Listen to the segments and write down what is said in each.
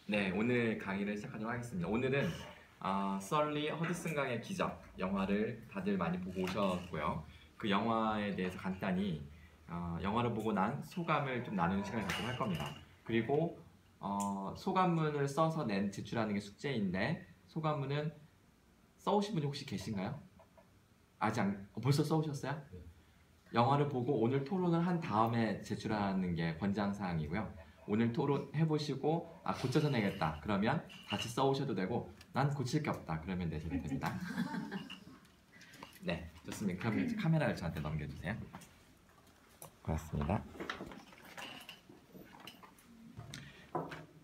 네, 오늘 강의를 시작하도록 하겠습니다. 오늘은 썰리 허드슨 강의 기적 영화를 다들 많이 보고 오셨고요. 그 영화에 대해서 간단히 영화를 보고 난 소감을 좀 나누는 시간을 갖도록 할 겁니다. 그리고 소감문을 써서 제출하는 게 숙제인데 소감문은 써오신 분이 혹시 계신가요? 아직 벌써 써오셨어요? 영화를 보고 오늘 토론을 한 다음에 제출하는 게 권장사항이고요. 오늘 토론 해보시고 고쳐서 내겠다 그러면 다시 써오셔도 되고 난 고칠 게 없다 그러면 내셔도 됩니다. 네, 좋습니다. 그럼 카메라를 저한테 넘겨주세요. 고맙습니다.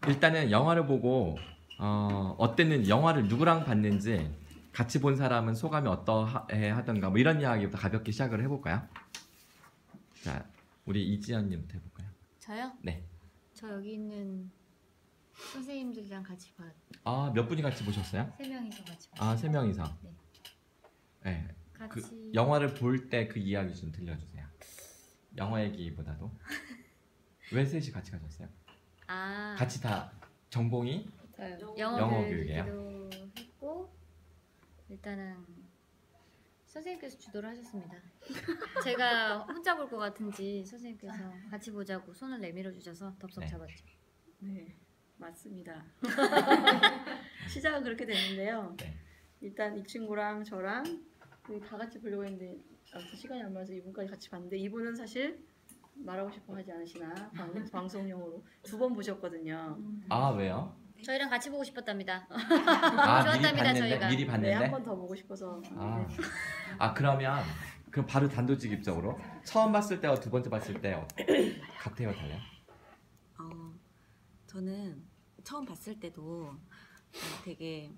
일단은 영화를 보고 어땠는지, 영화를 누구랑 봤는지, 같이 본 사람은 소감이 어떠해 하던가 뭐 이런 이야기부터 가볍게 시작을 해볼까요? 자, 우리 이지연님부터 해볼까요? 저요? 네. 저 여기 있는 선생님들이랑 같이 몇 분이 같이 보셨어요? 3명이서 같이 봤어요. 3명이서. 네. 네. 같이 그 영화를 볼 때 그 이야기 좀 들려주세요. 영화 얘기보다도. 왜 셋이 같이 가셨어요? 같이 다 전공이 영어 교육이에요? 교육이기도 했고 일단은 선생님께서 주도를 하셨습니다. 제가 혼자 볼 것 같은지 선생님께서 같이 보자고 손을 내밀어 주셔서 덥석 네. 잡았죠. 네, 맞습니다. 시작은 그렇게 됐는데요. 네. 일단 이 친구랑 저랑 다 같이 보려고 했는데 시간이 안 맞아서 이분까지 같이 봤는데 이분은 사실 말하고 싶어 하지 않으시나 방송용으로 2번 보셨거든요. 왜요? 저희랑 같이 보고 싶었답니다. 미리 좋았답니다, 봤는데? 저희가. 미리 네, 봤는데? 한 번 더 보고 싶어서. 네. 그러면 바로 단도직입적으로 처음 봤을 때와 두 번째 봤을 때 같아요, 달라요? 저는 처음 봤을 때도 되게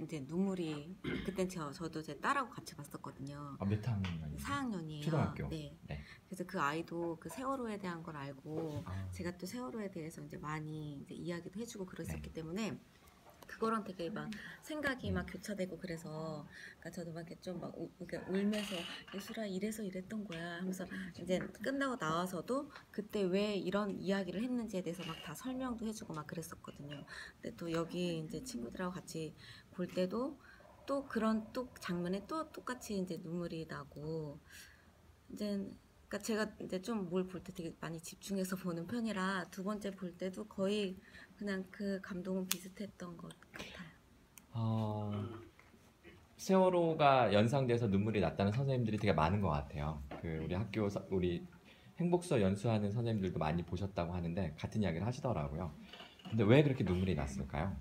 이제 눈물이 그땐 저도 제 딸하고 같이 봤었거든요. 몇 학년이요? 4학년이에요. 초등학교. 네. 네. 그래서 그 아이도 그 세월호에 대한 걸 알고 제가 또 세월호에 대해서 이제 많이 이제 이야기도 해주고 그랬었기 때문에 그거랑 되게 막 생각이 막 교차되고 그래서 그러니까 저도 막 이렇게 좀 막 울면서 예술아 이래서 이랬던 거야 하면서 이제 끝나고 나와서도 그때 왜 이런 이야기를 했는지에 대해서 막 다 설명도 해주고 막 그랬었거든요. 근데 또 여기 이제 친구들하고 같이 볼 때도 또 그런 또 장면에 또 똑같이 이제 눈물이 나고 이제 그러니까 제가 이제 좀 뭘 볼 때 되게 많이 집중해서 보는 편이라 두 번째 볼 때도 거의 그냥 그 감동은 비슷했던 것 같아요. 세월호가 연상돼서 눈물이 났다는 선생님들이 되게 많은 것 같아요. 우리 학교 우리 행복서 연수하는 선생님들도 많이 보셨다고 하는데 같은 이야기를 하시더라고요. 근데 왜 그렇게 눈물이 났을까요?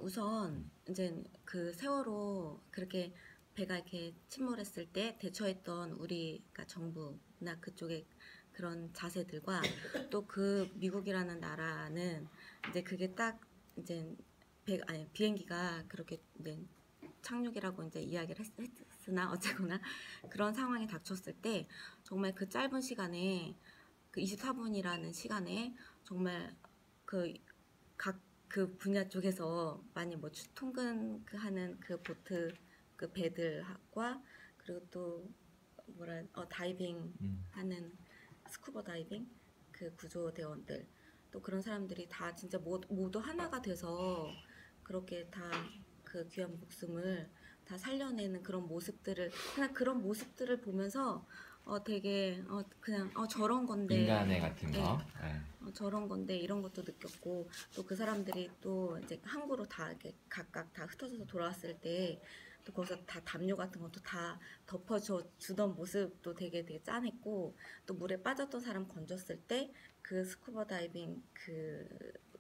우선 이제 그 세월호 그렇게 배가 이렇게 침몰했을 때 대처했던 우리 그러니까 정부나 그쪽의 그런 자세들과 또 그 미국이라는 나라는 이제 그게 딱 이제 비행기가 그렇게 이제 착륙이라고 이제 이야기를 했으나 어쨌거나 그런 상황이 닥쳤을 때 정말 그 짧은 시간에 그 24분이라는 시간에 정말 각 그 분야 쪽에서 많이 뭐 통근하는 그 보트 그 배들과 그리고 또 다이빙 하는 스쿠버 다이빙 그 구조대원들 또 그런 사람들이 다 진짜 모두 하나가 돼서 그렇게 다 그 귀한 목숨을 다 살려내는 그런 모습들을 그런 모습들을 보면서 되게 그냥 저런 건데 인간의 같은 거. 네. 저런 건데 이런 것도 느꼈고 또 그 사람들이 또 이제 항구로 다 이렇게 각각 다 흩어져서 돌아왔을 때 또 거기서 다 담요 같은 것도 다 덮어주던 모습도 되게 짠했고 또 물에 빠졌던 사람 건졌을 때 그 스쿠버 다이빙 그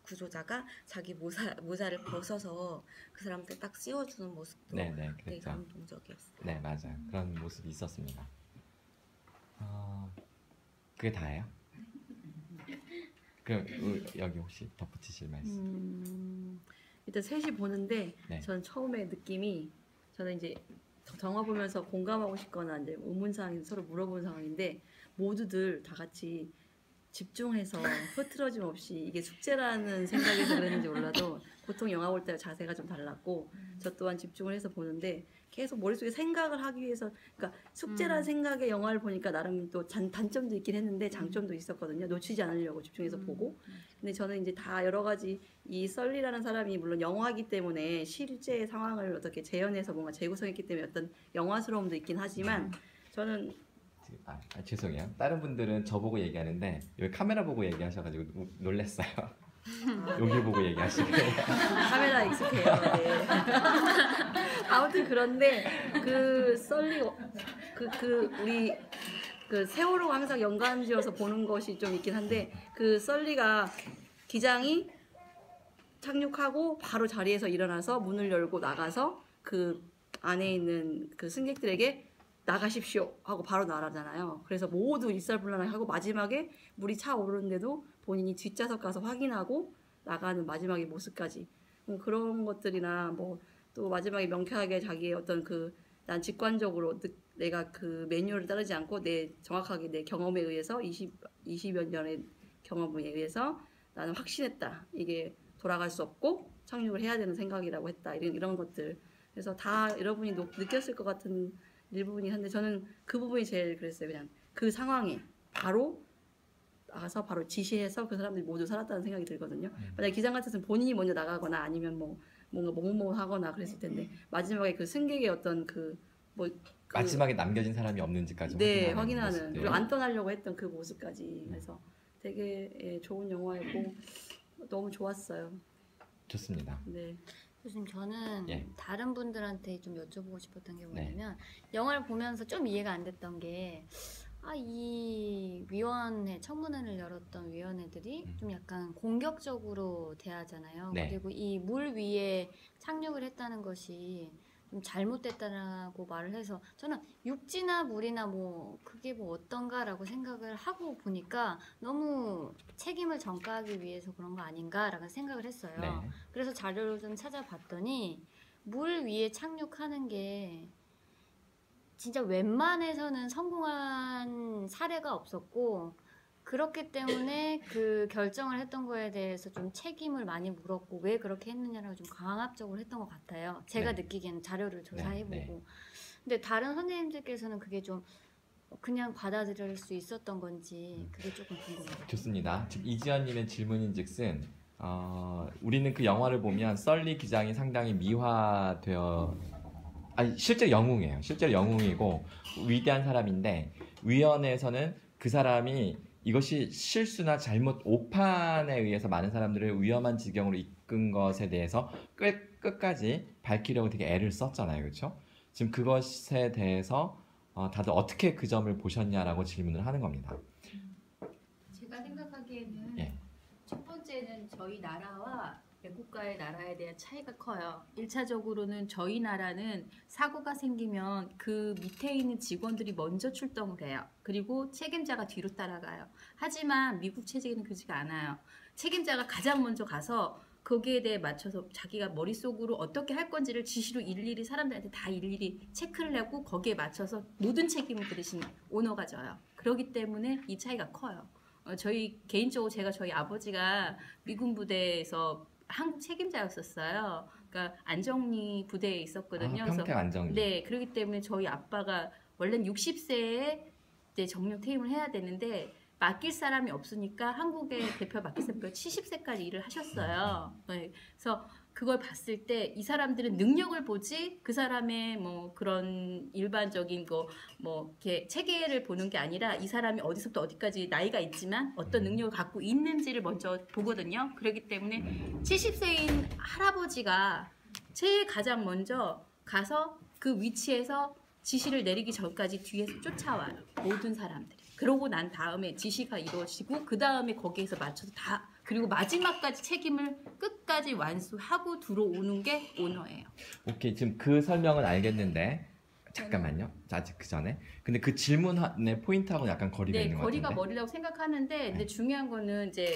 구조자가 자기 모자를 벗어서 그 사람한테 딱 씌워주는 모습도 네네, 되게 그랬죠. 감동적이었어요. 네, 맞아요. 그런 모습이 있었습니다. 그게 다예요? 그럼 여기 혹시 덧붙이실 말씀? 일단 셋이 보는데 네. 저는 처음에 느낌이 저는 이제 영화 보면서 공감하고 싶거나 이제 의문사항이 서로 물어보는 상황인데 모두들 다 같이 집중해서 흐트러짐 없이 이게 숙제라는 생각에서 그랬는지 몰라도 보통 영화 볼 때 자세가 좀 달랐고 저 또한 집중을 해서 보는데 계속 머릿속에 생각을 하기 위해서 그러니까 숙제라는 생각에 영화를 보니까 나름 또 단점도 있긴 했는데 장점도 있었거든요. 놓치지 않으려고 집중해서 보고 근데 저는 이제 다 여러 가지 이 썰리라는 사람이 물론 영화이기 때문에 실제 상황을 어떻게 재현해서 뭔가 재구성했기 때문에 어떤 영화스러움도 있긴 하지만 저는 죄송해요. 다른 분들은 저보고 얘기하는데 여기 카메라 보고 얘기하셔가지고 놀랬어요. 여기 보고 얘기하시고 카메라 익숙해요. 네. 아무튼 그런데 그 썰리 우리 그 세월호 항상 연관지어서 보는 것이 좀 있긴 한데 그 썰리가 기장이 착륙하고 바로 자리에서 일어나서 문을 열고 나가서 그 안에 있는 그 승객들에게 나가십시오 하고 바로 나가잖아요. 그래서 모두 일사불란하게 하고 마지막에 물이 차오르는데도 본인이 뒷좌석 가서 확인하고 나가는 마지막의 모습까지 그런 것들이나 뭐 또 마지막에 명쾌하게 자기의 어떤 그 난 직관적으로 내가 그 매뉴얼을 따르지 않고 정확하게 내 경험에 의해서 20여 년의 경험에 의해서 나는 확신했다. 이게 돌아갈 수 없고 착륙을 해야 되는 생각이라고 했다. 이런 것들. 그래서 다 여러분이 느꼈을 것 같은 일부분이 한데 저는 그 부분이 제일 그랬어요. 그냥 그 상황에 바로 나가서 바로 지시해서 그 사람들이 모두 살았다는 생각이 들거든요. 만약에 기장 같았으면 본인이 먼저 나가거나 아니면 뭔가 하거나 그랬을 텐데 마지막에 그 승객의 어떤 마지막에 남겨진 사람이 없는지까지 확인하는 그리고 안 떠나려고 했던 그 모습까지 그래서 되게 좋은 영화였고 너무 좋았어요. 좋습니다. 네. 교수님 저는 예. 다른 분들한테 좀 여쭤보고 싶었던 게 뭐냐면 영화를 보면서 좀 이해가 안 됐던 게 이 위원회 청문회를 열었던 위원회들이 좀 약간 공격적으로 대하잖아요. 네. 그리고 이 물 위에 착륙을 했다는 것이 좀 잘못됐다라고 말을 해서 저는 육지나 물이나 그게 어떤가라고 생각을 하고 보니까 너무 책임을 전가하기 위해서 그런 거 아닌가라고 생각을 했어요. 네. 그래서 자료를 좀 찾아봤더니 물 위에 착륙하는 게 진짜 웬만해서는 성공한 사례가 없었고 그렇기 때문에 그 결정을 했던 거에 대해서 좀 책임을 많이 물었고 왜 그렇게 했느냐라고 좀 강압적으로 했던 것 같아요. 제가 느끼기에는 자료를 조사해보고. 근데 다른 선생님들께서는 그게 좀 그냥 받아들일 수 있었던 건지 그게 조금 궁금해요. 좋습니다. 지금 이지연님의 질문인즉슨 우리는 그 영화를 보면 썰리 기장이 상당히 미화되어 실제 영웅이에요. 실제로 영웅이고 위대한 사람인데 위원회에서는 그 사람이 이것이 실수나 잘못 오판에 의해서 많은 사람들을 위험한 지경으로 이끈 것에 대해서 끝까지 밝히려고 되게 애를 썼잖아요. 그렇죠? 지금 그것에 대해서 다들 어떻게 그 점을 보셨냐라고 질문을 하는 겁니다. 제가 생각하기에는 예. 첫 번째는 저희 나라와 외국과의 나라에 대한 차이가 커요. 1차적으로는 저희 나라는 사고가 생기면 그 밑에 있는 직원들이 먼저 출동을 해요. 그리고 책임자가 뒤로 따라가요. 하지만 미국 체제는 그렇지가 않아요. 책임자가 가장 먼저 가서 거기에 대해 맞춰서 자기가 머릿속으로 어떻게 할 건지를 지시로 일일이 사람들한테 다 일일이 체크를 하고 거기에 맞춰서 모든 책임을 그 대신 오너가 져요. 그렇기 때문에 이 차이가 커요. 저희 개인적으로 저희 아버지가 미군 부대에서 한국 책임자였었어요. 그러니까 안정리 부대에 있었거든요. 평택 안정리. 네, 그렇기 때문에 저희 아빠가 원래는 60세에 이제 정령 퇴임을 해야 되는데 맡길 사람이 없으니까 한국의 대표 맡길 사람이 70세까지 일을 하셨어요. 네, 그래서 그걸 봤을 때 이 사람들은 능력을 보지 그 사람의 그런 일반적인 이렇게 체계를 보는 게 아니라 이 사람이 어디서부터 어디까지 나이가 있지만 어떤 능력을 갖고 있는지를 먼저 보거든요. 그렇기 때문에 70세인 할아버지가 제일 가장 먼저 가서 그 위치에서 지시를 내리기 전까지 뒤에서 쫓아와요. 모든 사람들이. 그러고 난 다음에 지시가 이루어지고 그 다음에 거기에서 맞춰서 그리고 마지막까지 책임을 끝까지 완수하고 들어오는 게 오너예요. 오케이, 지금 그 설명은 알겠는데 잠깐만요. 아직 그 전에. 근데 그 질문의 포인트하고는 약간 거리가 있는 것 같은데. 거리가 멀리라고 생각하는데 근데 중요한 거는 이제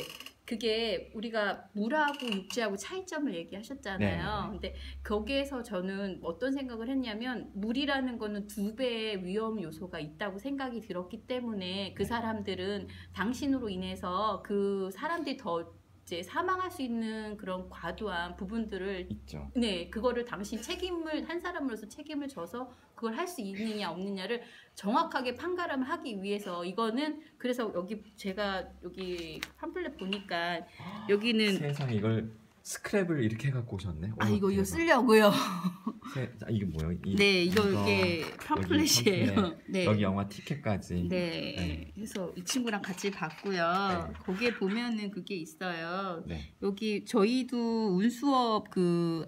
그게 우리가 물하고 육지하고 차이점을 얘기하셨잖아요. 근데 거기에서 저는 어떤 생각을 했냐면 물이라는 거는 2배의 위험 요소가 있다고 생각이 들었기 때문에 그 사람들은 당신으로 인해서 그 사람들이 더 이제 사망할 수 있는 그런 과도한 부분들을 있죠. 네, 그거를 당신 책임을 한 사람으로서 책임을 져서 그걸 할 수 있느냐 없느냐를 정확하게 판가름을 하기 위해서 이거는 그래서 여기 제가 여기 팜플렛 보니까 여기는 세상 이걸 스크랩을 이렇게 해갖고 오셨네. 아 이거 대박. 쓰려고요. 이게 뭐예요? 네, 이게 팜플렛이에요. 팜플렛, 네. 여기 영화 티켓까지. 네. 네. 그래서 이 친구랑 같이 봤고요. 네. 거기에 보면은 그게 있어요. 네. 여기 저희도 운수업 그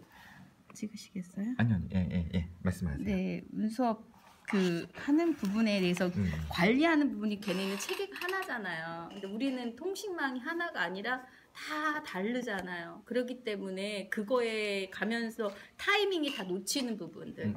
찍으시겠어요? 아니요, 예, 말씀하세요. 네, 운수업 그 하는 부분에 대해서 관리하는 부분이 걔네는 체계가 하나잖아요. 근데 우리는 통신망이 하나가 아니라 다 다르잖아요. 그렇기 때문에 그거에 가면서 타이밍이 다 놓치는 부분들.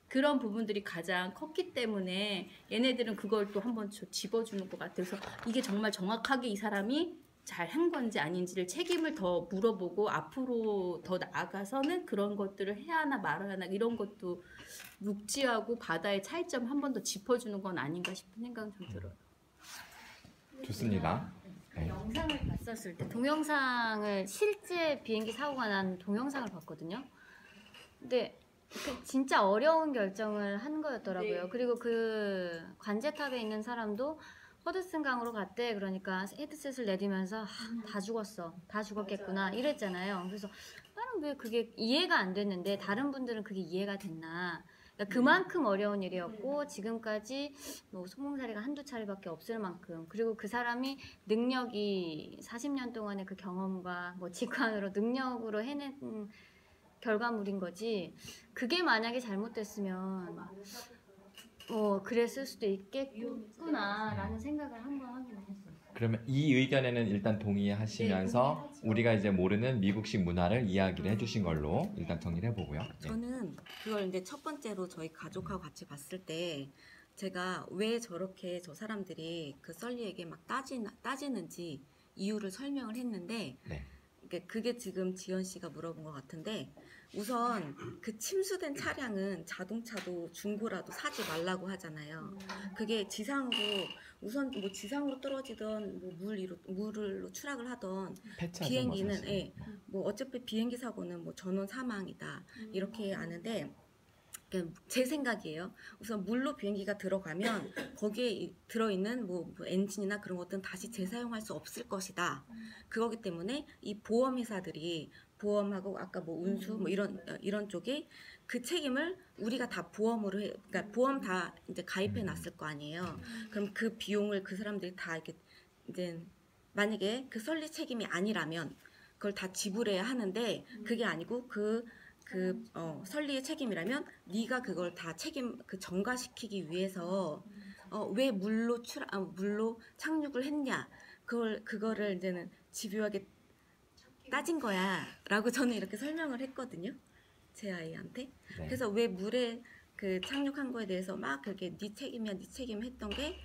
그런 부분들이 가장 컸기 때문에 얘네들은 그걸 또 한번 집어주는 것 같아서 이게 정말 정확하게 이 사람이 잘 한 건지 아닌지를 책임을 더 물어보고 앞으로 더 나아가서는 그런 것들을 해야 하나 말아야 하나 이런 것도 육지하고 바다의 차이점 한 번 더 짚어주는 건 아닌가 싶은 생각은 좀 들어요. 좋습니다. 네. 영상을 봤었을 때 동영상을 실제 비행기 사고가 난 동영상을 봤거든요. 근데 그 진짜 어려운 결정을 한 거였더라고요. 네. 그리고 그 관제탑에 있는 사람도 허드슨강으로 갔대. 그러니까 헤드셋을 내리면서 다 죽었어. 다 죽었겠구나. 이랬잖아요. 그래서 나는 왜 그게 이해가 안 됐는데 다른 분들은 그게 이해가 됐나. 그러니까 그만큼 어려운 일이었고 지금까지 뭐 소몽사리가 한두 차례밖에 없을 만큼 그리고 그 사람이 능력이 40년 동안의 그 경험과 뭐 직관으로 능력으로 해낸 결과물인 거지 그게 만약에 잘못됐으면 그랬을 수도 있겠구나라는 생각을 한번 하긴 했어요. 그러면 이 의견에는 일단 동의하시면서 우리가 이제 모르는 미국식 문화를 이야기를 해주신 걸로 일단 정리를 해보고요. 네. 저는 그걸 이제 첫 번째로 저희 가족하고 같이 봤을 때 제가 왜 저렇게 저 사람들이 그 썰리에게 막 따지는지 이유를 설명을 했는데 네. 그게 지금 지연 씨가 물어본 것 같은데 우선 그 침수된 차량은 자동차도 중고라도 사지 말라고 하잖아요. 그게 지상으로 우선 뭐 지상으로 떨어지던 뭐 물로 추락을 하던 폐차죠, 비행기는 뭐 사실. 뭐 어차피 비행기 사고는 뭐 전원 사망이다 이렇게 아는데 제 생각이에요. 우선 물로 비행기가 들어가면 거기에 들어있는 뭐 엔진이나 그런 것들은 다시 재사용할 수 없을 것이다. 그거기 때문에 이 보험 회사들이 보험하고 아까 뭐 운수 뭐 이런 쪽이 그 책임을 우리가 다 보험으로 그러니까 보험 다 이제 가입해 놨을 거 아니에요. 그럼 그 비용을 그 사람들이 다 이렇게 이제 만약에 그 설리 책임이 아니라면 그걸 다 지불해야 하는데 그게 아니고 설리의 책임이라면 네가 그걸 다 전가시키기 위해서 왜 물로 착륙을 했냐 그거를 이제는 집요하게 따진 거야라고 저는 이렇게 설명을 했거든요. 제 아이한테. 네. 그래서 왜 물에 그 착륙한 거에 대해서 막 그렇게 네 책임이야 네 책임 했던 게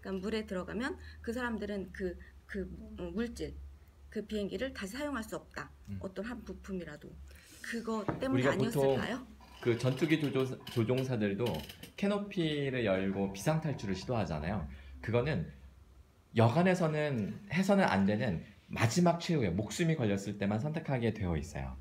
그러니까 물에 들어가면 그 사람들은 물질 그 비행기를 다시 사용할 수 없다. 어떤 한 부품이라도. 그거 때문이 우리가 아니었을까요? 그 전투기 조종사들도 캐노피를 열고 비상 탈출을 시도하잖아요. 그거는 여간에서는 해서는 안 되는 마지막 최후에 목숨이 걸렸을 때만 선택하게 되어 있어요.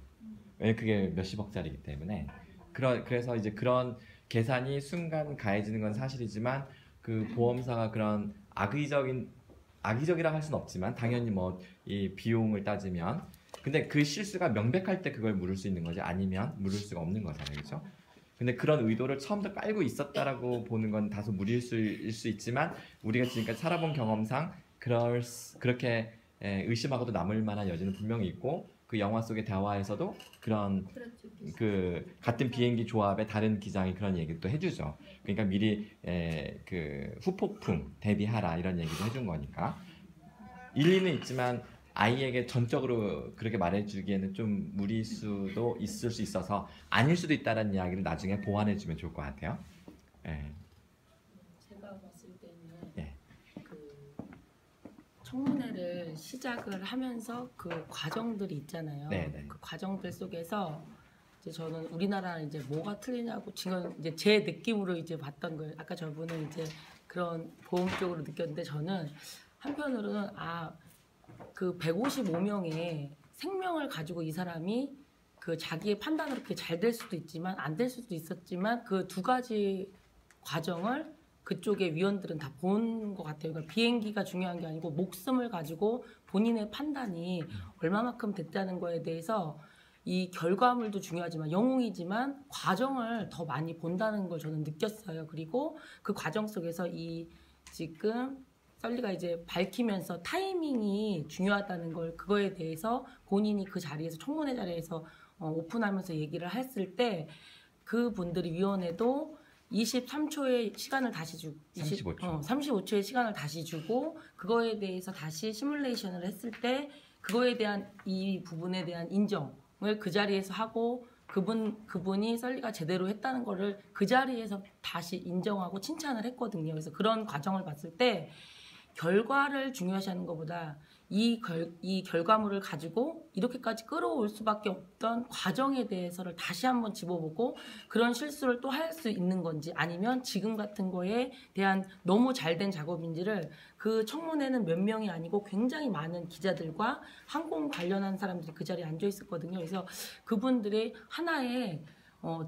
왜 그게 몇십억짜리이기 때문에. 그래서 이제 그런 계산이 순간 가해지는 건 사실이지만 그 보험사가 그런 악의적이라 할 수는 없지만 당연히 뭐 이 비용을 따지면 근데 그 실수가 명백할 때 그걸 물을 수 있는 거지 아니면 물을 수가 없는 거잖아요, 그렇죠? 근데 그런 의도를 처음부터 깔고 있었다라고 보는 건 다소 무리일 수 있지만 우리가 지금까지 살아본 경험상 그렇게 의심하고도 남을 만한 여지는 분명히 있고 그 영화 속의 대화에서도 그런 그 같은 비행기 조합의 다른 기장이 그런 얘기를 또 해주죠. 그러니까 미리 그 후폭풍 대비하라 이런 얘기도 해준 거니까 일리는 있지만 아이에게 전적으로 그렇게 말해주기에는 좀 무리일 수도 있을 수 있어서 아닐 수도 있다는 이야기를 나중에 보완해주면 좋을 것 같아요. 제가 봤을 때는 예. 그 청문회를 시작을 하면서 그 과정들이 있잖아요. 네네. 그 과정들 속에서 이제 저는 우리나라는 이제 뭐가 틀리냐고 지금 이제 제 느낌으로 이제 봤던 거예요. 아까 저분은 이제 그런 보험 쪽으로 느꼈는데 저는 한편으로는 그 155명의 생명을 가지고 이 사람이 그 자기의 판단으로 그렇게 잘 될 수도 있지만 안 될 수도 있었지만 그 두 가지 과정을 그쪽의 위원들은 다 본 것 같아요. 그러니까 비행기가 중요한 게 아니고 목숨을 가지고 본인의 판단이 얼마만큼 됐다는 거에 대해서 이 결과물도 중요하지만 영웅이지만 과정을 더 많이 본다는 걸 저는 느꼈어요. 그리고 그 과정 속에서 이 지금 썰리가 이제 밝히면서 타이밍이 중요하다는 걸 그거에 대해서 본인이 그 자리에서 청문회 자리에서 오픈하면서 얘기를 했을 때 그분들이 위원회도 23초의 시간을 다시 주고 35초. 35초의 시간을 다시 주고 그거에 대해서 다시 시뮬레이션을 했을 때 그거에 대한 이 부분에 대한 인정을 그 자리에서 하고 그분이 썰리가 제대로 했다는 거를 그 자리에서 다시 인정하고 칭찬을 했거든요. 그래서 그런 과정을 봤을 때 결과를 중요시하는 것보다 이 결과물을 가지고 이렇게까지 끌어올 수밖에 없던 과정에 대해서를 다시 한번 집어보고 그런 실수를 또 할 수 있는 건지 아니면 지금 같은 거에 대한 너무 잘된 작업인지를 그 청문회는 몇 명이 아니고 굉장히 많은 기자들과 항공 관련한 사람들이 그 자리에 앉아 있었거든요. 그래서 그분들의 하나의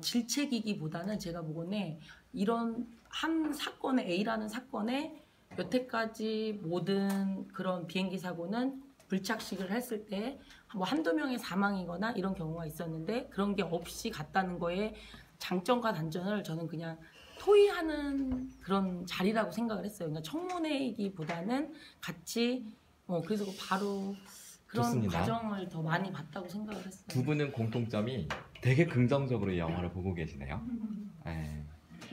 질책이기보다는 제가 보건에 이런 한 사건에 A라는 사건에 여태까지 모든 그런 비행기 사고는 불착식을 했을 때 뭐 한두 명의 사망이거나 이런 경우가 있었는데 그런 게 없이 갔다는 거에 장점과 단점을 저는 그냥 토의하는 그런 자리라고 생각을 했어요. 그러니까 청문회이기보다는 같이 그래서 바로 그런 좋습니다. 과정을 더 많이 봤다고 생각을 했어요. 두 분은 공통점이 되게 긍정적으로 이 영화를 보고 계시네요. 네.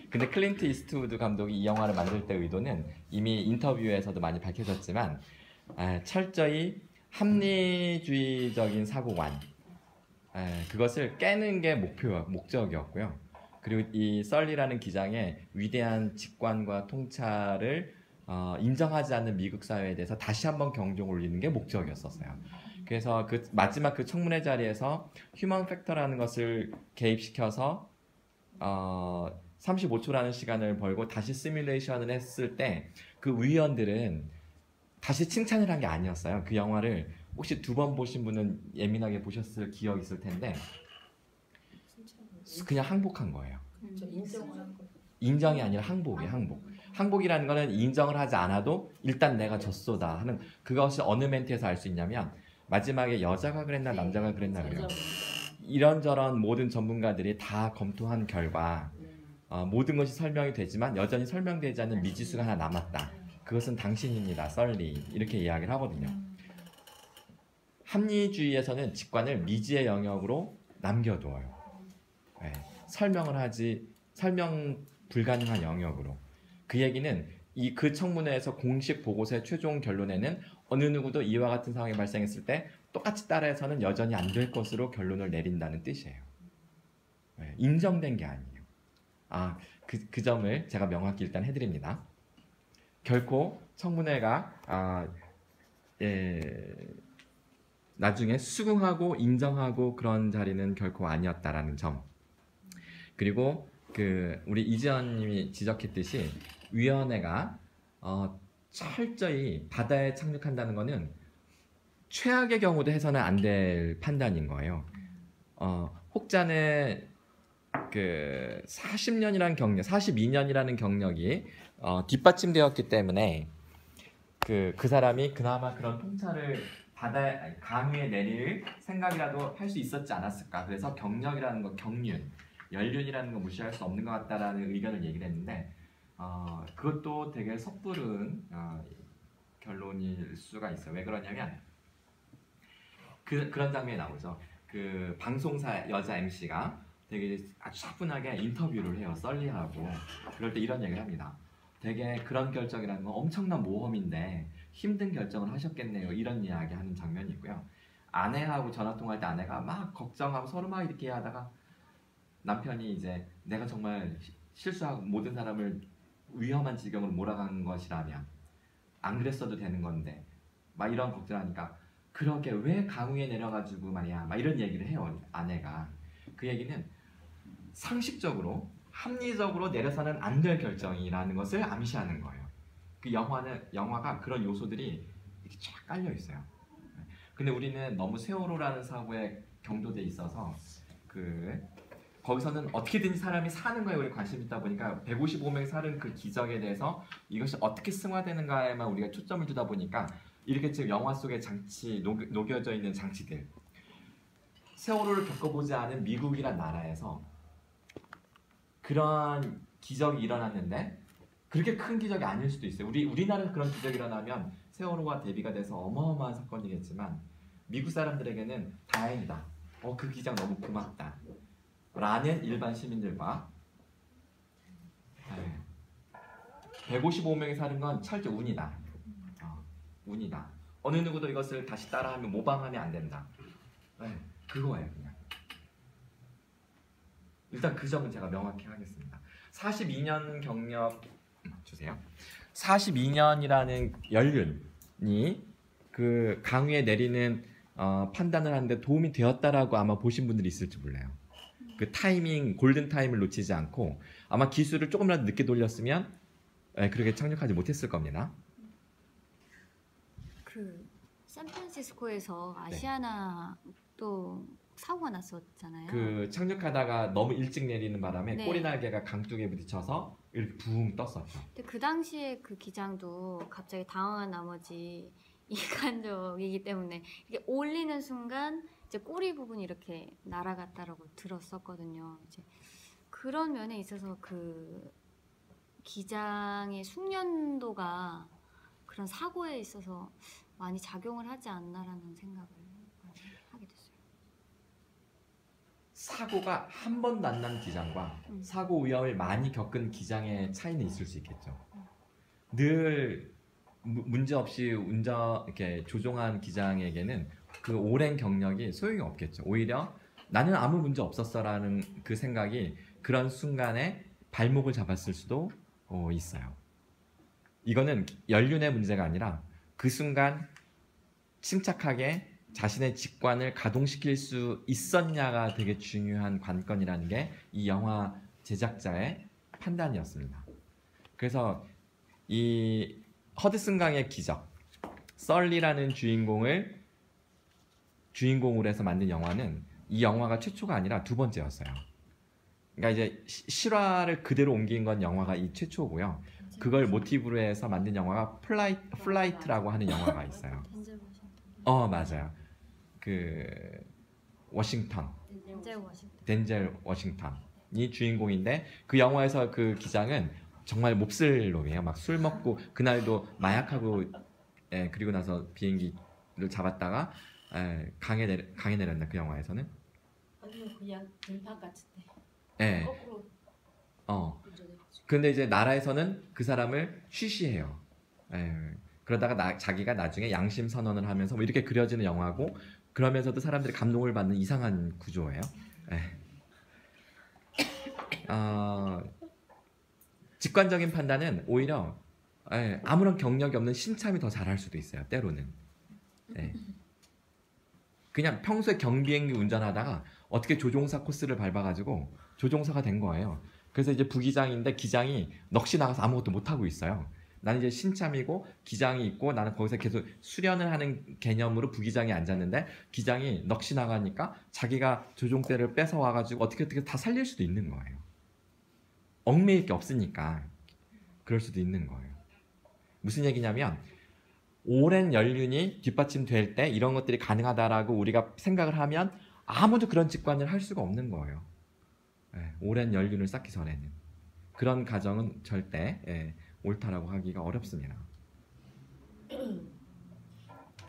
근데 클린트 이스트우드 감독이 이 영화를 만들 때 의도는 이미 인터뷰에서도 많이 밝혀졌지만 철저히 합리주의적인 사고관 그것을 깨는 게 목적이었고요. 그리고 이 썰리라는 기장의 위대한 직관과 통찰을 인정하지 않는 미국 사회에 대해서 다시 한번 경종을 울리는 게 목적이었었어요. 그래서 그 마지막 그 청문회 자리에서 휴먼 팩터라는 것을 개입시켜서 35초라는 시간을 벌고 다시 시뮬레이션을 했을 때 그 위원들은 다시 칭찬을 한 게 아니었어요. 그 영화를 혹시 2번 보신 분은 예민하게 보셨을 기억이 있을 텐데 그냥 항복한 거예요. 인정이 아니라 항복이에요. 항복이라는 거는 인정을 하지 않아도 일단 내가 졌소다 하는 그것이 어느 멘트에서 알 수 있냐면 마지막에 여자가 그랬나 남자가 그랬나 그래요. 이런저런 모든 전문가들이 다 검토한 결과 모든 것이 설명이 되지만 여전히 설명되지 않는 미지수가 하나 남았다. 그것은 당신입니다. 썰리 이렇게 이야기를 하거든요. 합리주의에서는 직관을 미지의 영역으로 남겨두어요. 네. 설명 불가능한 영역으로. 그 얘기는 그 청문회에서 공식 보고서의 최종 결론에는 어느 누구도 이와 같은 상황이 발생했을 때 똑같이 따라해서는 여전히 안 될 것으로 결론을 내린다는 뜻이에요. 네. 인정된 게 아니에요. 그 점을 제가 명확히 일단 해드립니다. 결코 청문회가 나중에 수긍하고 인정하고 그런 자리는 결코 아니었다라는 점. 그리고 우리 이지연님이 지적했듯이 위원회가 철저히 바다에 착륙한다는 것은 최악의 경우도 해서는 안 될 판단인 거예요. 혹자는 40년이라는 경력, 42년이라는 경력이 뒷받침되었기 때문에 그 사람이 그나마 그런 통찰을 강위에 내릴 생각이라도 할 수 있었지 않았을까. 그래서 경력이라는 거, 연륜이라는 거 무시할 수 없는 것 같다라는 의견을 얘기를 했는데 그것도 되게 섣부른 결론일 수가 있어요. 왜 그러냐면 그런 장면이 나오죠. 그 방송사 여자 MC가 되게 아주 차분하게 인터뷰를 해요. 썰리하고. 그럴 때 이런 얘기를 합니다. 되게 그런 결정이라는 건 엄청난 모험인데 힘든 결정을 하셨겠네요. 이런 이야기 하는 장면이 있고요. 아내하고 전화 통화할 때 아내가 막 걱정하고 서로 막 이렇게 하다가 남편이 이제 내가 정말 실수하고 모든 사람을 위험한 지경으로 몰아간 것이라면 안 그랬어도 되는 건데 막 이런 걱정하니까 그러게 왜 강우에 내려가지고 말이야 막 이런 얘기를 해요 아내가. 그 얘기는 상식적으로 합리적으로 내려서는 안 될 결정이라는 것을 암시하는 거예요. 그 영화가 그런 요소들이 이렇게 쫙 깔려 있어요. 근데 우리는 너무 세월호라는 사고에 경도돼 있어서 거기서는 어떻게든지 사람이 사는 거에 우리 관심이 있다 보니까 155명이 사는 그 기적에 대해서 이것이 어떻게 승화되는가에만 우리가 초점을 두다 보니까 이렇게 지금 영화 속에 녹여져 있는 장치들, 세월호를 겪어보지 않은 미국이란 나라에서 그런 기적이 일어났는데 그렇게 큰 기적이 아닐 수도 있어요. 우리나라에서 그런 기적이 일어나면 세월호와 대비가 돼서 어마어마한 사건이겠지만 미국 사람들에게는 다행이다. 그 기적 너무 고맙다. 라는 일반 시민들과 155명이 사는 건 철저 운이다. 운이다. 어느 누구도 이것을 다시 따라하면 모방하면 안 된다. 그거예요 그냥. 일단 그 점은 제가 명확히 하겠습니다. 42년 경력 주세요. 42년이라는 연륜이 그 강우에 내리는 판단을 하는데 도움이 되었다라고 아마 보신 분들이 있을지 몰라요. 그 타이밍, 골든 타임을 놓치지 않고 아마 기술을 조금이라도 늦게 돌렸으면 그렇게 착륙하지 못했을 겁니다. 그 샌프란시스코에서 아시아나 또 사고가 났었잖아요. 그 착륙하다가 너무 일찍 내리는 바람에 네. 꼬리날개가 강쪽에 부딪혀서 이렇게 붕 떴었죠. 근데 그 당시에 그 기장도 갑자기 당황한 나머지 인간적이기 때문에 이게 올리는 순간 이제 꼬리 부분이 이렇게 날아갔다라고 들었었거든요. 이제 그런 면에 있어서 그 기장의 숙련도가 그런 사고에 있어서 많이 작용을 하지 않나라는 생각을 하게 됐어요. 사고가 한 번도 안 난 기장과 사고 위험을 많이 겪은 기장의 차이는 있을 수 있겠죠. 늘 문제 없이 이렇게 조종한 기장에게는 그 오랜 경력이 소용이 없겠죠. 오히려 나는 아무 문제 없었어라는 그 생각이 그런 순간에 발목을 잡았을 수도 있어요. 이거는 연륜의 문제가 아니라 그 순간 침착하게 자신의 직관을 가동시킬 수 있었냐가 되게 중요한 관건이라는 게 이 영화 제작자의 판단이었습니다. 그래서 이 허드슨 강의 기적, 썰리라는 주인공으로 해서 만든 영화는 이 영화가 최초가 아니라 두 번째였어요. 그러니까 이제 실화를 그대로 옮긴 건 영화가 이 최초고요. 그걸 모티브로 해서 만든 영화가 플라이트라고 하는 영화가 있어요. 맞아요. 그 워싱턴, 덴젤 워싱턴이 주인공인데 그 영화에서 그 기장은 정말 몹쓸 놈이에요. 막 술 먹고 그날도 마약하고 그리고 나서 비행기를 잡았다가 강에 내렸나 그 영화에서는? 아니면 그냥 들판 같은데. 거꾸로. 근데 이제 나라에서는 그 사람을 쉬쉬해요. 그러다가 자기가 나중에 양심 선언을 하면서 뭐 이렇게 그려지는 영화고 그러면서도 사람들이 감동을 받는 이상한 구조예요. 직관적인 판단은 오히려 아무런 경력이 없는 신참이 더 잘할 수도 있어요. 때로는. 그냥 평소에 경비행기 운전하다가 어떻게 조종사 코스를 밟아가지고 조종사가 된 거예요. 그래서 이제 부기장인데 기장이 넋이 나가서 아무것도 못하고 있어요. 나는 이제 신참이고 기장이 있고 나는 거기서 계속 수련을 하는 개념으로 부기장이 앉았는데 기장이 넋이 나가니까 자기가 조종대를 뺏어 와가지고 어떻게 다 살릴 수도 있는 거예요. 얽매일 게 없으니까 그럴 수도 있는 거예요. 무슨 얘기냐면 오랜 연륜이 뒷받침될 때 이런 것들이 가능하다라고 우리가 생각을 하면 아무도 그런 직관을 할 수가 없는 거예요. 오랜 연륜을 쌓기 전에는 그런 가정은 절대 옳다라고 하기가 어렵습니다.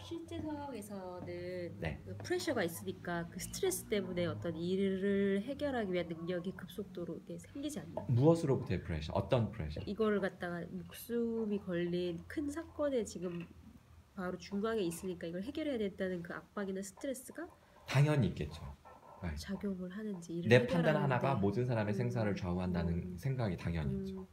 실제 상황에서는 네. 그 프레셔가 있으니까 그 스트레스 때문에 어떤 일을 해결하기 위한 능력이 급속도로 이렇게 생기지 않나요? 무엇으로부터의 프레셔? 어떤 프레셔? 이거를 갖다가 목숨이 걸린 큰 사건에 지금 바로 중앙에 있으니까 이걸 해결해야 된다는 그 압박이나 스트레스가 당연히 있겠죠. 작용을 하는지 일을 내 판단 해결하는데. 하나가 모든 사람의 생사를 좌우한다는 생각이 당연히 있죠.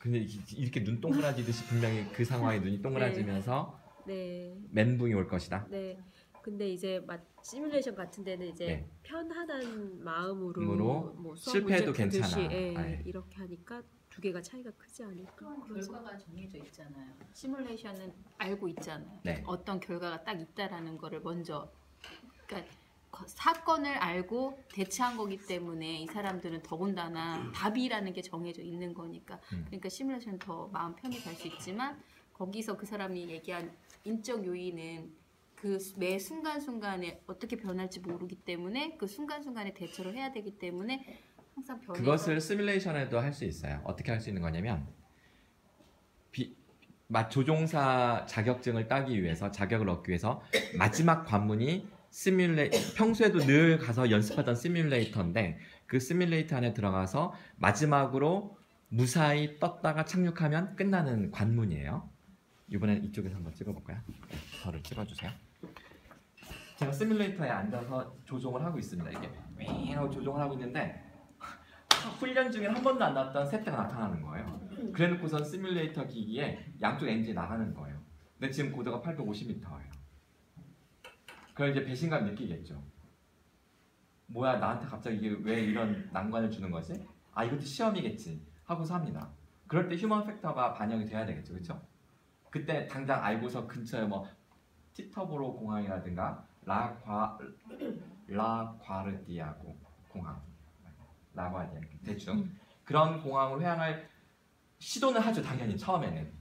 근데 이렇게 눈 동그라지듯이 분명히 그 상황에 눈이 동그라지면서 네. 멘붕이 올 것이다. 네. 근데 이제 시뮬레이션 같은 데는 이제 네. 편안한 마음으로 으로 뭐 수학 실패해도 문제 푸듯이, 괜찮아. 예, 네. 이렇게 하니까 두 개가 차이가 크지 않을까. 그래서 결과가 정해져 있잖아요. 시뮬레이션은 알고 있잖아요. 네. 어떤 결과가 딱 있다라는 거를 먼저 그러니까 사건을 알고 대처한 거기 때문에 이 사람들은 더군다나 답이라는 게 정해져 있는 거니까 그러니까 시뮬레이션은 더 마음 편히 갈 수 있지만 거기서 그 사람이 얘기한 인적 요인은 그 매 순간순간에 어떻게 변할지 모르기 때문에 그 순간순간에 대처를 해야 되기 때문에 항상 변해서 그것을 시뮬레이션에도 할 수 있어요. 어떻게 할 수 있는 거냐면 조종사 자격증을 따기 위해서 자격을 얻기 위해서 마지막 관문이 평소에도 늘 가서 연습하던 시뮬레이터인데 그 시뮬레이터 안에 들어가서 마지막으로 무사히 떴다가 착륙하면 끝나는 관문이에요. 이번엔 이쪽에서 한번 찍어볼까요? 저를 찍어주세요. 제가 시뮬레이터에 앉아서 조종을 하고 있습니다. 이게 윙 하고 조종을 하고 있는데 훈련 중에 한 번도 안 나왔던 세트가 나타나는 거예요. 그래놓고선 시뮬레이터 기기에 양쪽 엔진이 나가는 거예요. 근데 지금 고도가 850m예요. 그럼 이제 배신감 느끼겠죠. 뭐야 나한테 갑자기 이게 왜 이런 난관을 주는 거지? 아 이것도 시험이겠지 하고서 합니다. 그럴 때 휴먼 팩터가 반영이 돼야 되겠죠. 그렇죠? 그때 당장 알고서 근처에 뭐 티터보로 공항이라든가 라과르디아고 공항 라과르디아 대충 그런 공항으로 향할 시도는 하죠. 당연히 처음에는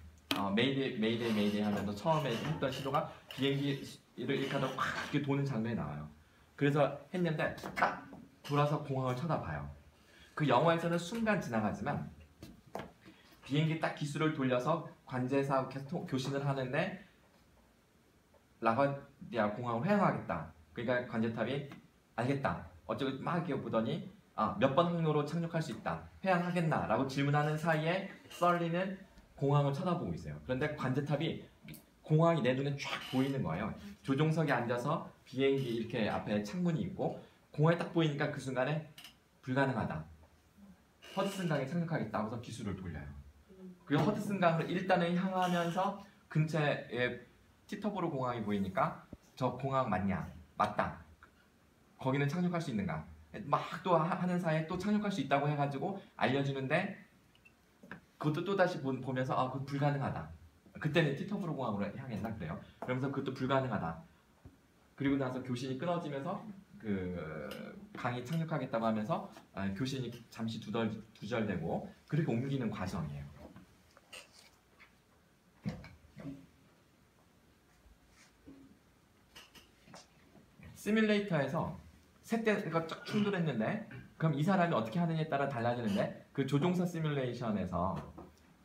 메이데이 하면서 처음에 했던 시도가 비행기를 이렇게 하다 확 이렇게 도는 장면이 나와요. 그래서 했는데 딱 돌아서 공항을 쳐다봐요. 그 영화에서는 순간 지나가지만 비행기 딱 기술을 돌려서 관제사하고 계속 교신을 하는데 라과디아 공항을 회항하겠다. 그러니까 관제탑이 알겠다. 어쩌고 막 이렇게 보더니 몇 번 항로로 착륙할 수 있다. 회항하겠나? 라고 질문하는 사이에 썰리는 공항을 쳐다보고 있어요. 그런데 관제탑이 공항이 내 눈에 쫙 보이는 거예요. 조종석에 앉아서 비행기 이렇게 앞에 창문이 있고 공항이 딱 보이니까 그 순간에 불가능하다. 허드슨 강에 착륙하겠다 하고서 기술을 돌려요. 그리고 허드슨 강으로 일단은 향하면서 근처에 티터보로 공항이 보이니까 저 공항 맞냐? 맞다. 거기는 착륙할 수 있는가? 막 또 하는 사이에 또 착륙할 수 있다고 해가지고 알려주는데 그것도 또 다시 보면서 그거 불가능하다. 그때는 티터브로 공항으로 향했나 그래요. 그러면서 그것도 불가능하다. 그리고 나서 교신이 끊어지면서 그 강이 착륙하겠다고 하면서 교신이 잠시 두절되고 그렇게 옮기는 과정이에요. 시뮬레이터에서 세 대가 쫙 충돌했는데 그럼 이 사람이 어떻게 하느냐에 따라 달라지는데 그 조종사 시뮬레이션에서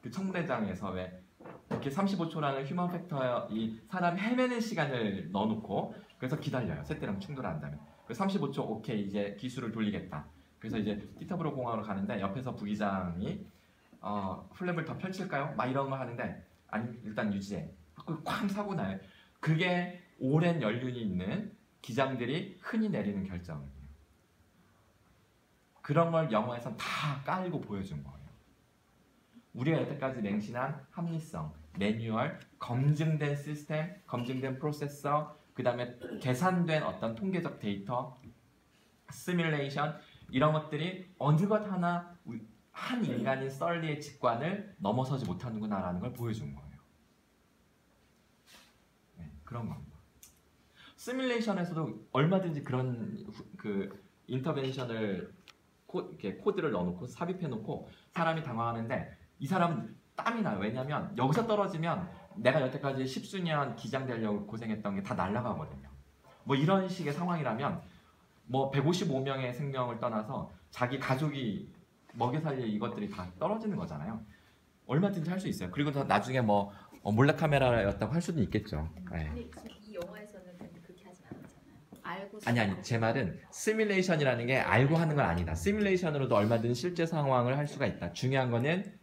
그 청문회장에서 왜 이렇게 35초라는 휴먼 팩터 이 사람 헤매는 시간을 넣어놓고 그래서 기다려요. 세 대랑 충돌한다면 그 35초 오케이 이제 기술을 돌리겠다. 그래서 이제 티터브로 공항으로 가는데 옆에서 부기장이 플랩을 더 펼칠까요? 막 이런 거 하는데 아니 일단 유지해. 그 쾅 사고 나요. 그게 오랜 연륜이 있는 기장들이 흔히 내리는 결정이에요. 그런 걸 영화에서 다 깔고 보여준 거예요. 우리가 여태까지 맹신한 합리성, 매뉴얼, 검증된 시스템, 검증된 프로세서, 그 다음에 계산된 어떤 통계적 데이터, 시뮬레이션 이런 것들이 어느 것 하나 한 인간인 썰리의 직관을 넘어서지 못하는구나라는 걸 보여준 거예요. 네, 그런 겁니다. 시뮬레이션에서도 얼마든지 그런 그 인터벤션을 이렇게 코드를 넣어놓고 삽입해놓고 사람이 당황하는데 이 사람은 땀이 나요. 왜냐하면 여기서 떨어지면 내가 여태까지 십수년 기장되려고 고생했던 게 다 날아가거든요. 뭐 이런 식의 상황이라면 뭐 155명의 생명을 떠나서 자기 가족이 먹여 살릴 이것들이 다 떨어지는 거잖아요. 얼마든지 할 수 있어요. 그리고 더 나중에 뭐 몰래카메라였다고 할 수도 있겠죠. 네. 근데 이 영화에서는 그렇게 하진 않았잖아요. 알고 아니 제 말은 시뮬레이션이라는 게 알고 하는 건 아니다. 시뮬레이션으로도 얼마든 실제 상황을 할 수가 있다. 중요한 거는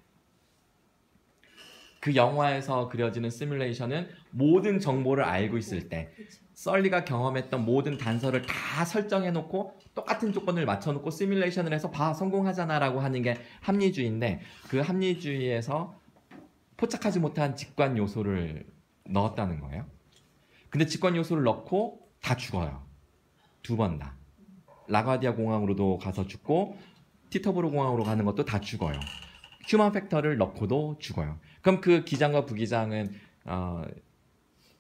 그 영화에서 그려지는 시뮬레이션은 모든 정보를 알고 있을 때 썰리가 경험했던 모든 단서를 다 설정해놓고 똑같은 조건을 맞춰놓고 시뮬레이션을 해서 봐 성공하잖아 라고 하는 게 합리주의인데 그 합리주의에서 포착하지 못한 직관 요소를 넣었다는 거예요. 근데 직관 요소를 넣고 다 죽어요. 2번 다. 라가디아 공항으로도 가서 죽고 티터브로 공항으로 가는 것도 다 죽어요. 휴먼 팩터를 넣고도 죽어요. 그럼 그 기장과 부기장은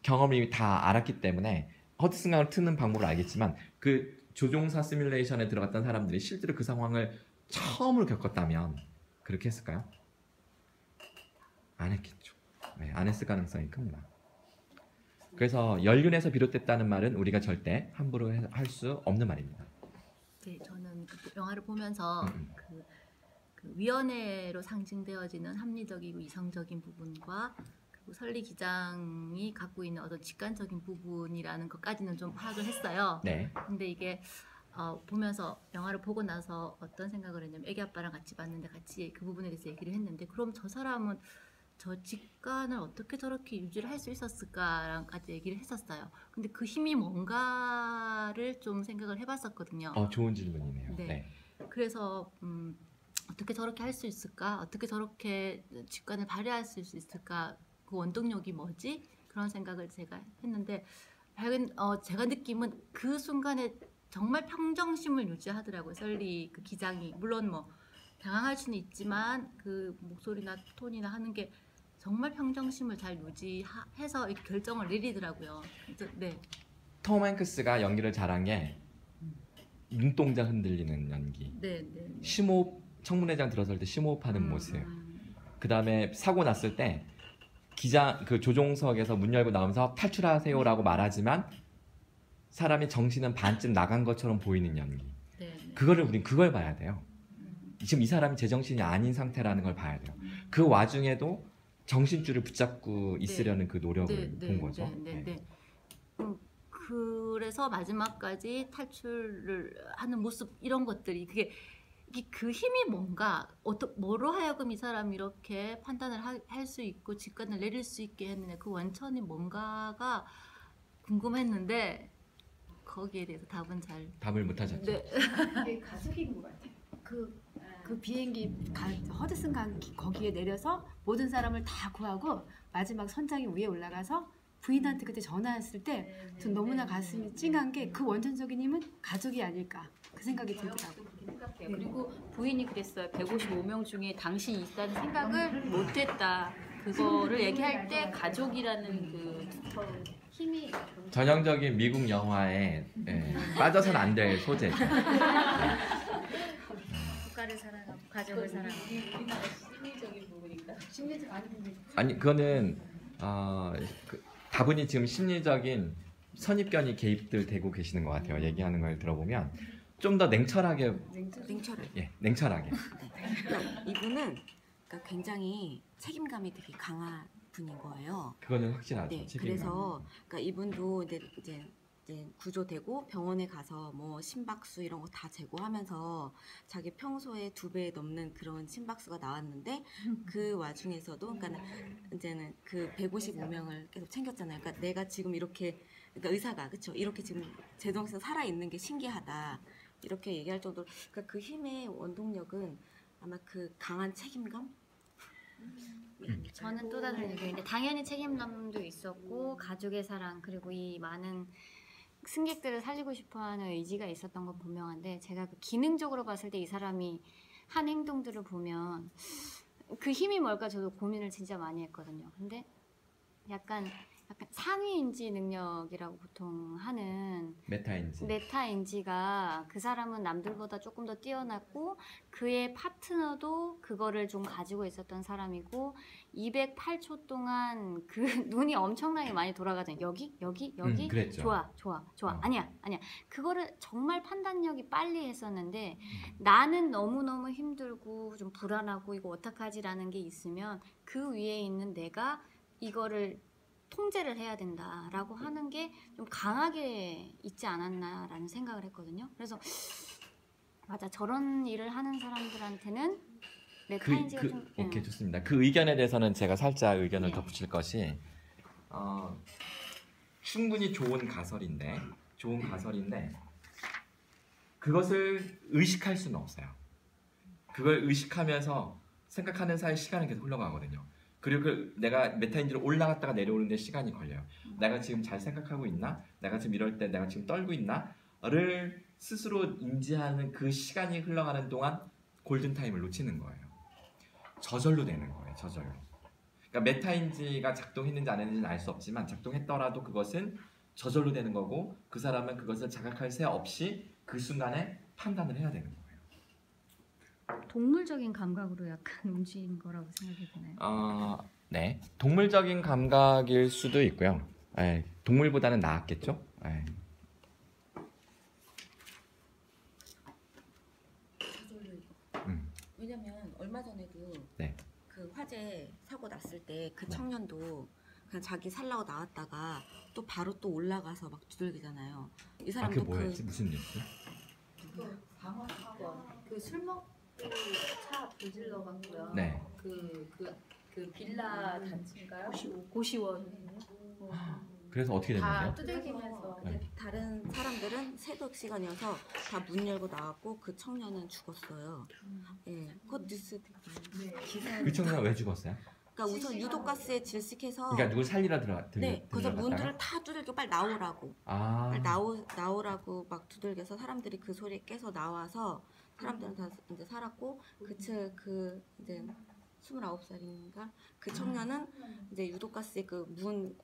경험을 이미 다 알았기 때문에 허드슨강을 트는 방법을 알겠지만 그 조종사 시뮬레이션에 들어갔던 사람들이 실제로 그 상황을 처음으로 겪었다면 그렇게 했을까요? 안 했겠죠. 네, 안 했을 가능성이 큽니다. 그래서 연륜에서 비롯됐다는 말은 우리가 절대 함부로 할 수 없는 말입니다. 네, 저는 그 영화를 보면서 그 위원회로 상징되어지는 합리적이고 이성적인 부분과 그리고 설리 기장이 갖고 있는 어떤 직관적인 부분이라는 것까지는 좀 파악을 했어요. 네. 근데 이게 보면서 영화를 보고 나서 어떤 생각을 했냐면 애기 아빠랑 같이 봤는데 같이 그 부분에 대해서 얘기를 했는데 그럼 저 사람은 저 직관을 어떻게 저렇게 유지를 할 수 있었을까랑까지 얘기를 했었어요. 근데 그 힘이 뭔가를 좀 생각을 해봤었거든요. 좋은 질문이네요. 네. 네. 그래서 어떻게 저렇게 할 수 있을까? 어떻게 저렇게 직관을 발휘할 수 있을까? 그 원동력이 뭐지? 그런 생각을 제가 했는데 제가 느낌은 그 순간에 정말 평정심을 유지하더라고요. 설리 그 기장이 물론 뭐 당황할 수는 있지만 그 목소리나 톤이나 하는 게 정말 평정심을 잘 유지해서 이렇게 결정을 내리더라고요. 그래서, 네. 톰 행크스가 연기를 잘한 게 눈동자 흔들리는 연기. 네, 네. 심호흡 청문회장 들어설 때 심호흡하는 모습. 그 다음에 사고 났을 때 기장 그 조종석에서 문 열고 나오면서 탈출하세요라고 말하지만 사람이 정신은 반쯤 나간 것처럼 보이는 연기. 네, 네. 우린 그걸 봐야 돼요. 지금 이 사람이 제정신이 아닌 상태라는 걸 봐야 돼요. 그 와중에도 정신줄을 붙잡고 있으려는 그 노력을 본 거죠. 네. 그래서 마지막까지 탈출을 하는 모습 이런 것들이 그 힘이 뭔가 뭐로 하여금 이 사람이 이렇게 판단을 할 수 있고 직관을 내릴 수 있게 했는데 그 원천이 뭔가가 궁금했는데 거기에 대해서 답을 못 하셨죠. 네. 그게 가족인 것 같아요. 그 비행기 허드슨 강 거기에 내려서 모든 사람을 다 구하고 마지막 선장이 위에 올라가서 부인한테 그때 전화했을 때 전 너무나 가슴이 찡한 게 그 원천적인 힘은 가족이 아닐까 그 생각이 들더라고요. 그리고 부인이 그랬어요. 155명 중에 당신이 있다는 생각을 못했다. 그거를 얘기할 때 가족이라는 그 힘이 전형적인 미국 영화에 빠져선 안 될 소재죠. 국가를 사랑하고 가족을 사랑하고 심리적인 부분인가? 아니 그거는 다분히 지금 심리적인 선입견이 개입들 되고 계시는 것 같아요. 얘기하는 걸 들어보면 좀 더 냉철하게. 냉철하게. 그러니까 이분은 그러니까 굉장히 책임감이 되게 강한 분인 거예요. 그거는 확실하죠. 네, 책임감. 그래서 그러니까 이분도 이제 구조되고 병원에 가서 뭐 심박수 이런 거 다 재고하면서 자기 평소에 2배 넘는 그런 심박수가 나왔는데 그 와중에서도 그러니까 이제는 그 155명을 계속 챙겼잖아요. 그러니까 내가 지금 이렇게 그러니까 의사가 그렇죠. 이렇게 지금 제정신 살아 있는 게 신기하다. 이렇게 얘기할 정도로 그러니까 그 힘의 원동력은 아마 그 강한 책임감? 저는 또 다른 의견인데 당연히 책임감도 있었고 가족의 사랑 그리고 이 많은 승객들을 살리고 싶어하는 의지가 있었던 건 분명한데 제가 그 기능적으로 봤을 때 이 사람이 한 행동들을 보면 그 힘이 뭘까 저도 고민을 진짜 많이 했거든요. 근데 약간 상위인지 능력이라고 보통 하는 메타인지가 그 사람은 남들보다 조금 더 뛰어났고 그의 파트너도 그거를 좀 가지고 있었던 사람이고 208초 동안 그 눈이 엄청나게 많이 돌아가잖아요. 여기 그랬죠. 좋아 아니야 그거를 정말 판단력이 빨리 했었는데 나는 너무너무 힘들고 좀 불안하고 이거 어떡하지라는 게 있으면 그 위에 있는 내가 이거를 통제를 해야 된다라고 하는 게 좀 강하게 있지 않았나라는 생각을 했거든요. 그래서 맞아 저런 일을 하는 사람들한테는 메타인지가 좀 오케이 좋습니다. 그 의견에 대해서는 제가 살짝 의견을 덧붙일 것이 충분히 좋은 가설인데 그것을 의식할 수는 없어요. 그걸 의식하면서 생각하는 사이 시간은 계속 흘러가거든요. 그리고 내가 메타인지로 올라갔다가 내려오는데 시간이 걸려요. 내가 지금 잘 생각하고 있나? 내가 지금 이럴 때 내가 지금 떨고 있나?를 스스로 인지하는 그 시간이 흘러가는 동안 골든타임을 놓치는 거예요. 저절로 되는 거예요. 저절로. 그러니까 메타인지가 작동했는지 안 했는지는 알 수 없지만 작동했더라도 그것은 저절로 되는 거고 그 사람은 그것을 자각할 새 없이 그 순간에 판단을 해야 되는 거예요. 동물적인 감각으로 약간 움직이는 거라고 생각이 드나요? 네. 동물적인 감각일 수도 있고요. 동물보다는 나았겠죠? 왜냐면 얼마 전에도 네. 그 화재 사고 났을 때 그 네. 청년도 그냥 자기 살라고 나왔다가 또 바로 또 올라가서 막 두들기잖아요. 이 그게 사람도 뭐였지? 무슨 일이지? 그 술 먹고 차 불질러 갖고요. 네. 그 빌라 단지인가요? 고시원. 그래서 어떻게 다 됐는데요? 두들기면서 네. 다른 사람들은 새벽 시간이어서 다 문 열고 나왔고 그 청년은 죽었어요. 예, 그것 뉴스 기사. 그 청년 왜 죽었어요? 그러니까 우선 유독가스에 질식해서 그러니까 누굴 살리러 네, 그래서 들어갔다가? 문들을 다 두들겨 빨리 나오라고. 아. 빨리 나오라고 막 두들겨서 사람들이 그 소리에 깨서 나와서 사람들은 다 이제 살았고 그 이제 29살인가 그 청년은 이제 유독가스에 그 문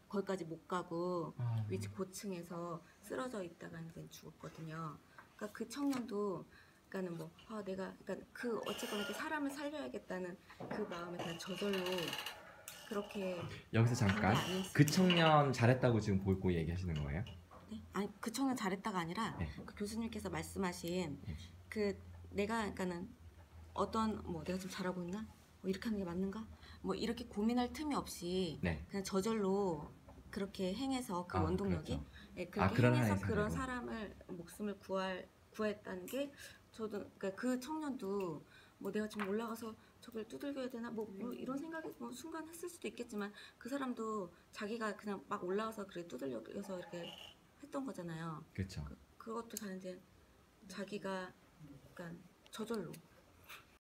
거기까지 못 가고 위치 고층에서 쓰러져 있다가 이제 죽었거든요. 그러니까 그 청년도 그러니까는 뭐 내가 그러니까 그 어쨌거나 이렇게 사람을 살려야겠다는 그 마음에 그냥 저절로 그렇게 여기서 잠깐 그 청년 잘했다고 지금 보고 얘기하시는 거예요? 네? 아니 그 청년 잘했다가 아니라 네. 그 교수님께서 말씀하신 네. 그 내가 그러니까는 어떤 뭐 내가 좀 잘하고 있나? 뭐 이렇게 하는 게 맞는가? 뭐 이렇게 고민할 틈이 없이 네. 그냥 저절로 그렇게 행해서 그 원동력이 그렇죠. 네, 그렇게 그런 행해서 하나의 그런 사례고. 사람을 목숨을 구했다는 게 저도 그러니까 그 청년도 뭐 내가 지금 올라가서 저걸 두들겨야 되나 뭐 이런 생각이 뭐 순간 했을 수도 있겠지만 그 사람도 자기가 그냥 막 올라가서 그래 두들겨서 이렇게 했던 거잖아요. 그렇죠. 그것도 다 이제 자기가 그러니까 저절로